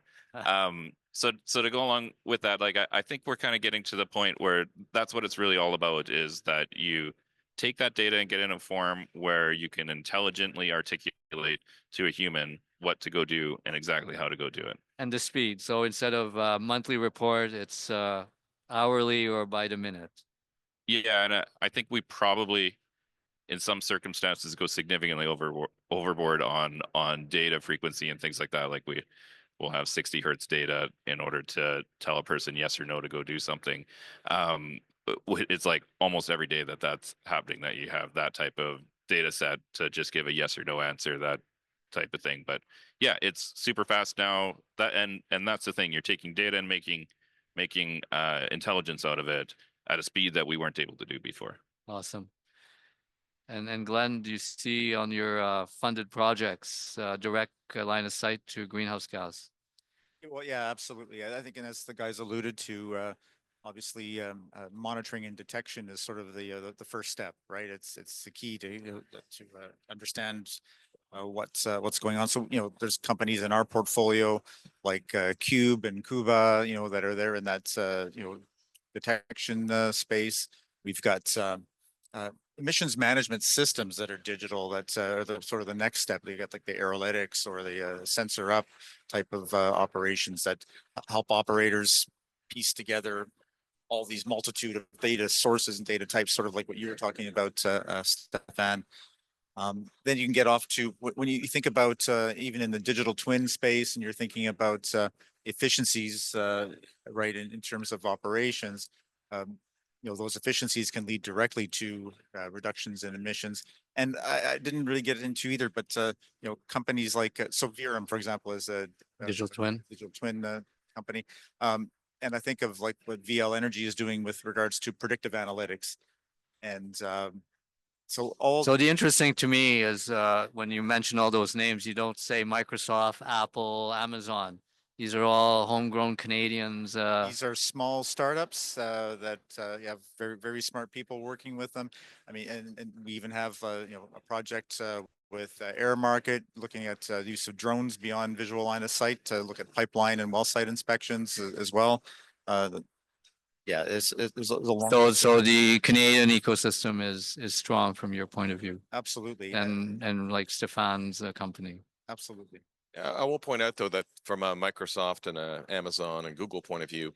So to go along with that, like I think we're kind of getting to the point where that's what it's really all about, is that you take that data and get in a form where you can intelligently articulate to a human what to go do and exactly how to go do it. And the speed. So instead of monthly report, it's hourly or by the minute. Yeah, and I think we probably, in some circumstances, go significantly overboard on data frequency and things like that. Like we'll have 60 hertz data in order to tell a person yes or no to go do something. It's like almost every day that's happening, that you have that type of data set to just give a yes or no answer, that type of thing. But yeah, it's super fast now. That and that's the thing. You're taking data and making intelligence out of it at a speed that we weren't able to do before. Awesome. And Glenn, do you see on your funded projects direct line of sight to greenhouse gas? Well, yeah, absolutely. I think, and as the guys alluded to, obviously, monitoring and detection is sort of the first step, right? It's the key to understand what's going on. So, there's companies in our portfolio like Cube and Cuba, that are there in that detection space. We've got uh, emissions management systems that are digital. That's the sort of the next step. You got like the aerolytics or the sensor up type of operations that help operators piece together all these multitude of data sources and data types, sort of like what you were talking about, Stefan. Then you can get off to when you think about even in the digital twin space, and you're thinking about efficiencies, right, in terms of operations. Um, those efficiencies can lead directly to reductions in emissions. And I didn't really get into either, but companies like so Virum, for example, is a Digital twin. digital twin company. And I think of like what VL Energy is doing with regards to predictive analytics. And So the interesting to me is when you mention all those names, you don't say Microsoft, Apple, Amazon. These are all homegrown Canadians. These are small startups that you have very, very smart people working with them. I mean, and we even have a project with Air Market looking at use of drones beyond visual line of sight to look at pipeline and well site inspections as well. Yeah, there's a long. So the Canadian ecosystem is strong from your point of view, Absolutely. and like Stefan's company. Absolutely. I will point out though that from a Microsoft and a Amazon and Google point of view,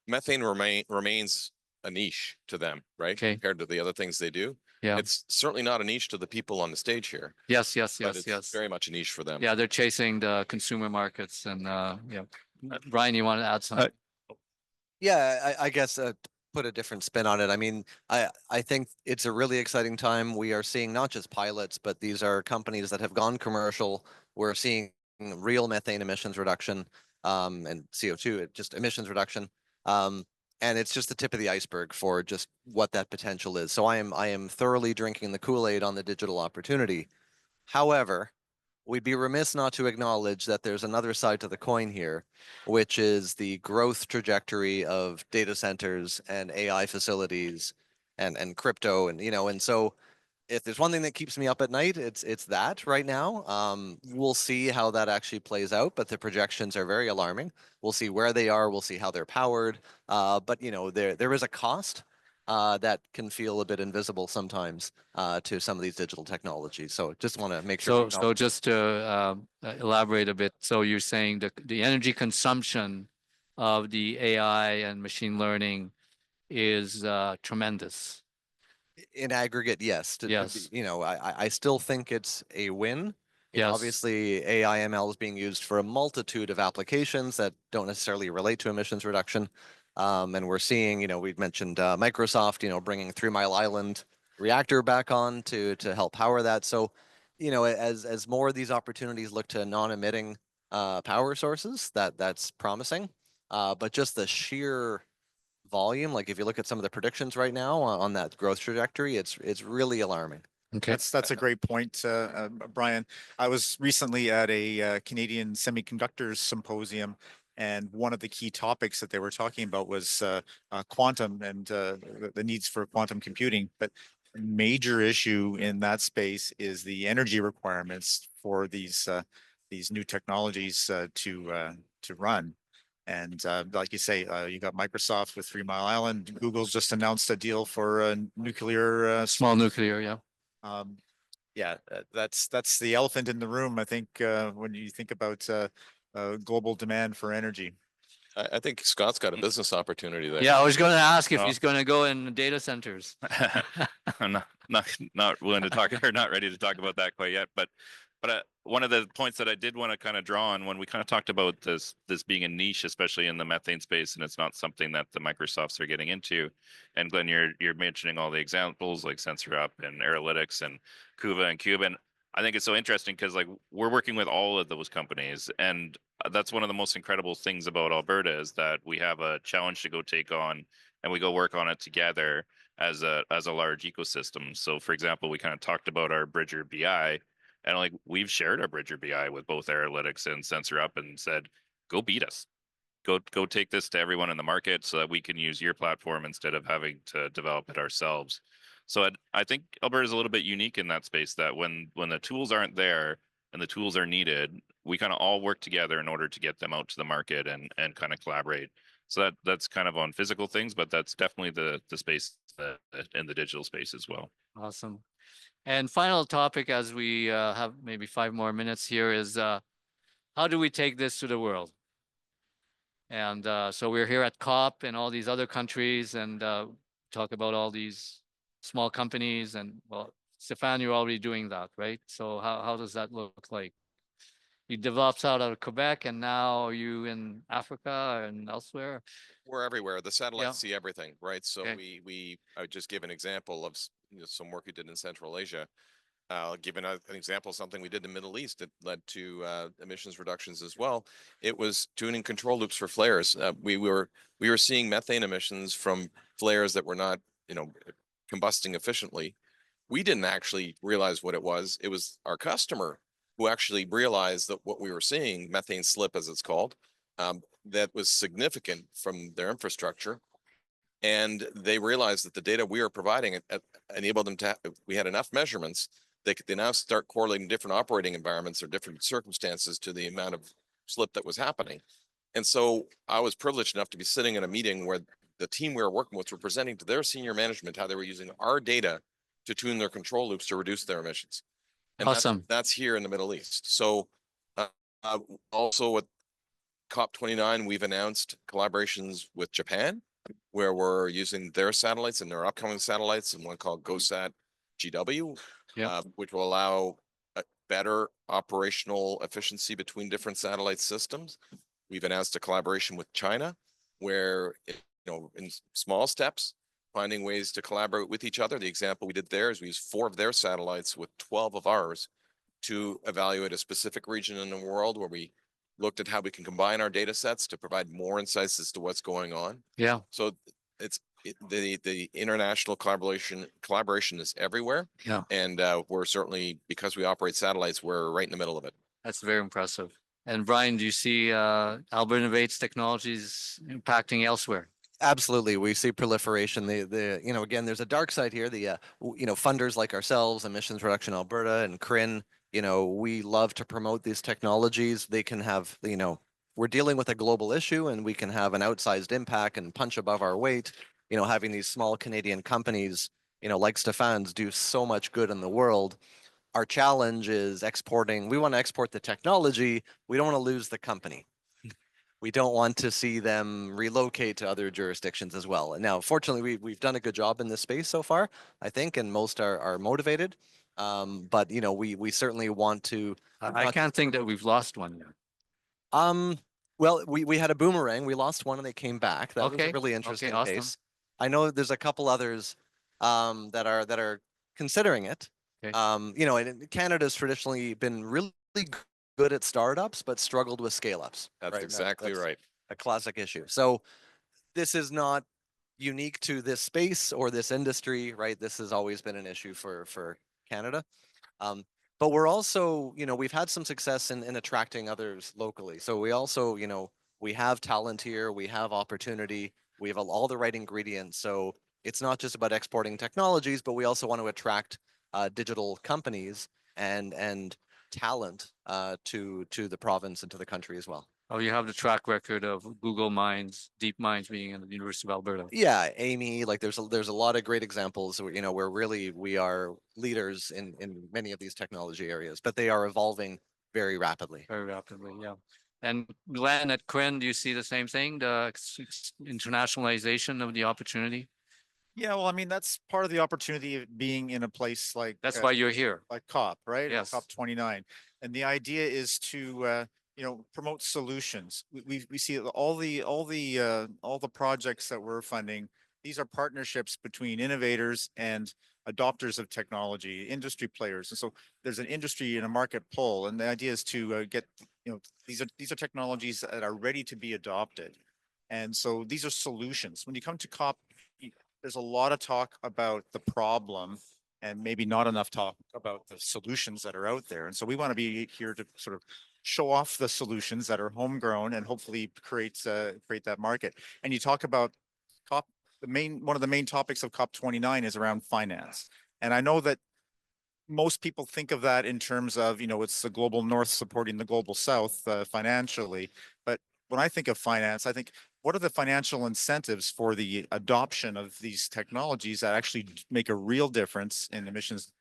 methane remains a niche to them, right? Okay. Compared to the other things they do. Yeah. It's certainly not a niche to the people on the stage here, Yes, but it's very much a niche for them. Yeah, they're chasing the consumer markets, and yeah. Brian, you want to add something? Yeah, I guess to put a different spin on it. I mean, I think it's a really exciting time. We are seeing not just pilots, but these are companies that have gone commercial. We're seeing real methane emissions reduction, and CO2, just emissions reduction. And it's just the tip of the iceberg for just what that potential is. So I am thoroughly drinking the Kool-Aid on the digital opportunity. However, we'd be remiss not to acknowledge that there's another side to the coin here, which is the growth trajectory of data centers and AI facilities and crypto, and so if there's one thing that keeps me up at night, it's that right now. We'll see how that actually plays out, but the projections are very alarming. We'll see where they are. We'll see how they're powered. But there is a cost that can feel a bit invisible sometimes to some of these digital technologies. So just want to make sure. So just to elaborate a bit, so you're saying the energy consumption of the AI and machine learning is tremendous. In aggregate, yes. Yes. I still think it's a win. Yes. Obviously, AI ML is being used for a multitude of applications that don't necessarily relate to emissions reduction. And we're seeing, we've mentioned Microsoft, bringing 3 Mile Island reactor back on to help power that. So, as more of these opportunities look to non-emitting power sources, that's promising. But just the sheer volume, like if you look at some of the predictions right now on that growth trajectory, it's really alarming. Okay. That's a great point, Brian. I was recently at a Canadian Semiconductors Symposium, and one of the key topics that they were talking about was quantum and the needs for quantum computing. But a major issue in that space is the energy requirements for these new technologies to run. And like you say, you got Microsoft with 3 Mile Island. Google's just announced a deal for nuclear. Small nuclear, yeah. Yeah, that's the elephant in the room, I think, when you think about global demand for energy. I think Scott's got a business opportunity there. Yeah, I was going to ask if Well- he's going to go in data centers. I'm not willing to talk or not ready to talk about that quite yet. But one of the points that I did want to kind of draw on when we kind of talked about this being a niche, especially in the methane space, and it's not something that the Microsofts are getting into. And Glenn, you're mentioning all the examples like SensorUp and Aerolytics and Kuva and Cube, and I think it's so interesting because like we're working with all of those companies, and that's one of the most incredible things about Alberta is that we have a challenge to go take on, and we go work on it together as a large ecosystem. So for example, we kind of talked about our Bridger BI, and like we've shared our Bridger BI with both Aerolytics and SensorUp and said, go beat us. Go take this to everyone in the market so that we can use your platform instead of having to develop it ourselves. So I think Alberta is a little bit unique in that space that when the tools aren't there and the tools are needed, we kind of all work together in order to get them out to the market and kind of collaborate. So that's kind of on physical things, but that's definitely the space in the digital space as well. Awesome. And final topic, as we have maybe 5 more minutes here, is how do we take this to the world? And so we're here at COP and all these other countries, and talk about all these small companies. And well, Stefan, you're already doing that, right? So how does that look like? You developed out of Quebec, and now are you in Africa and elsewhere? We're everywhere. The satellites Yeah. see everything, right? So Okay. I would just give an example of some work we did in Central Asia. I'll give an example of something we did in the Middle East that led to emissions reductions as well. It was tuning control loops for flares. We were seeing methane emissions from flares that were not, combusting efficiently. We didn't actually realize what it was. It was our customer who actually realized that what we were seeing, methane slip as it's called, that was significant from their infrastructure. And they realized that the data we were providing enabled them to, we had enough measurements, they now start correlating different operating environments or different circumstances to the amount of slip that was happening. And so I was privileged enough to be sitting in a meeting where the team we were working with were presenting to their senior management how they were using our data to tune their control loops to reduce their emissions. And Awesome. that's here in the Middle East. So also with COP29, we've announced collaborations with Japan, where we're using their satellites and their upcoming satellites, and one called GOSAT GW, which will allow a better operational efficiency between different satellite systems. We've announced a collaboration with China, where in small steps, finding ways to collaborate with each other. The example we did there is we used 4 of their satellites with 12 of ours to evaluate a specific region in the world where we looked at how we can combine our data sets to provide more insights as to what's going on. Yeah. So the international collaboration is everywhere. Yeah. And we're certainly, because we operate satellites, we're right in the middle of it. That's very impressive. And Brian, do you see Alberta Innovates technologies impacting elsewhere? Absolutely. We see proliferation. Again, there's a dark side here. Funders like ourselves, Emissions Reduction Alberta and CRIN, we love to promote these technologies. They can have, we're dealing with a global issue and we can have an outsized impact and punch above our weight. Having these small Canadian companies, like Stefan's, do so much good in the world. Our challenge is exporting. We want to export the technology. We don't want to lose the company. We don't want to see them relocate to other jurisdictions as well. And now, fortunately, we've done a good job in this space so far, I think, and most are motivated. But we certainly want to. I can't think that we've lost one yet. Well, we had a boomerang. We lost one and they came back. That was a really interesting awesome. case. I know there's a couple others that are considering it. Okay. And Canada's traditionally been really good at startups, but struggled with scale-ups. That's right? exactly That's right. a classic issue. So this is not unique to this space or this industry, right? This has always been an issue for Canada. But we're also, we've had some success in attracting others locally. So we also, we have talent here, we have opportunity, we have all the right ingredients. So it's not just about exporting technologies, but we also want to attract digital companies and talent to the province and to the country as well. Oh, you have the track record of Google Minds, Deep Minds being in the University of Alberta. Yeah, Amy, like there's a lot of great examples where, where really we are leaders in many of these technology areas, but they are evolving very rapidly. Very rapidly, yeah. And Glenn at Quinn, do you see the same thing, the internationalization of the opportunity? Yeah, well, I mean, that's part of the opportunity of being in a place That's why you're here. like COP, right? Yes. COP 29. And the idea is to promote solutions. We see all the projects that we're funding. These are partnerships between innovators and adopters of technology, industry players. And so there's an industry and a market pull. And the idea is to get, these are technologies that are ready to be adopted. And so these are solutions. When you come to COP, there's a lot of talk about the problem and maybe not enough talk about the solutions that are out there. And so we want to be here to sort of show off the solutions that are homegrown and hopefully create that market. And you talk about COP, one of the main topics of COP 29 is around finance. And I know that most people think of that in terms of, it's the global north supporting the global south financially. But when I think of finance, I think, what are the financial incentives for the adoption of these technologies that actually make a real difference in emissions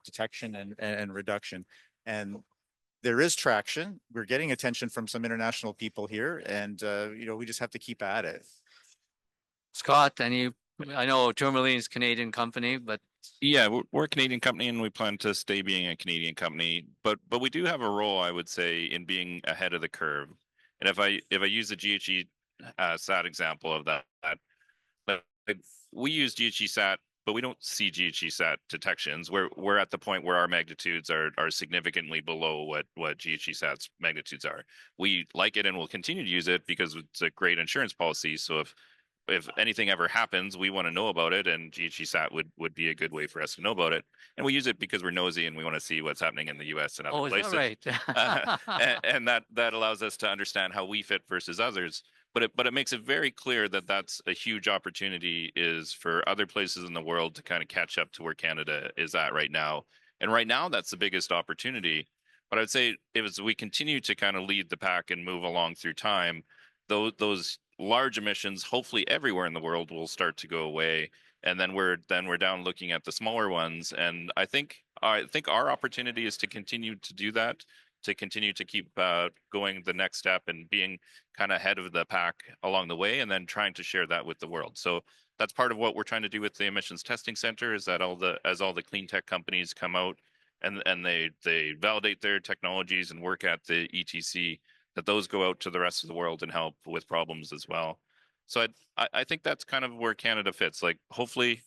detection and reduction? And there is traction. We're getting attention from some international people here, and we just have to keep at it. Scott, I know Tourmaline is a Canadian company, but Yeah, we're a Canadian company and we plan to stay being a Canadian company, but we do have a role, I would say, in being ahead of the curve. And if I use the GHG SAT example of that, like we use GHG SAT, but we don't see GHG SAT detections. We're at the point where our magnitudes are significantly below what GHG SAT's magnitudes are. We like it and will continue to use it because it's a great insurance policy. So if anything ever happens, we want to know about it, and GHG-SAT would be a good way for us to know about it. And we use it because we're nosy and we want to see what's happening in the U.S. and other places. Is that right? And that allows us to understand how we fit versus others. But it makes it very clear that that's a huge opportunity is for other places in the world to kind of catch up to where Canada is at right now. And right now, that's the biggest opportunity. But I'd say as we continue to kind of lead the pack and move along through time, those large emissions, hopefully everywhere in the world, will start to go away, and then we're down looking at the smaller ones. And I think our opportunity is to continue to do that, to continue to keep going the next step and being kind of ahead of the pack along the way, and then trying to share that with the world. So that's part of what we're trying to do with the emissions testing center, is that all the clean tech companies come out and they validate their technologies and work at the ETC, that those go out to the rest of the world and help with problems as well. So I think that's kind of where Canada fits. Like hopefully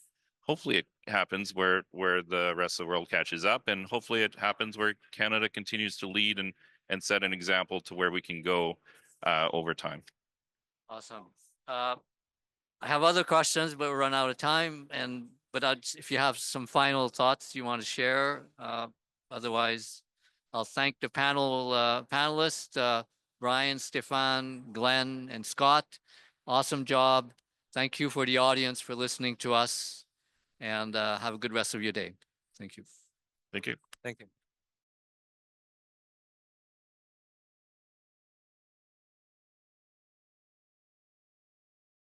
it happens where the rest of the world catches up, and hopefully it happens where Canada continues to lead and set an example to where we can go over time. Awesome. I have other questions, but we run out of time. If you have some final thoughts you want to share, otherwise, I'll thank the panelists, Brian, Stefan, Glenn, and Scott. Awesome job. Thank you for the audience for listening to us, and have a good rest of your day. Thank you. Thank you. Thank you.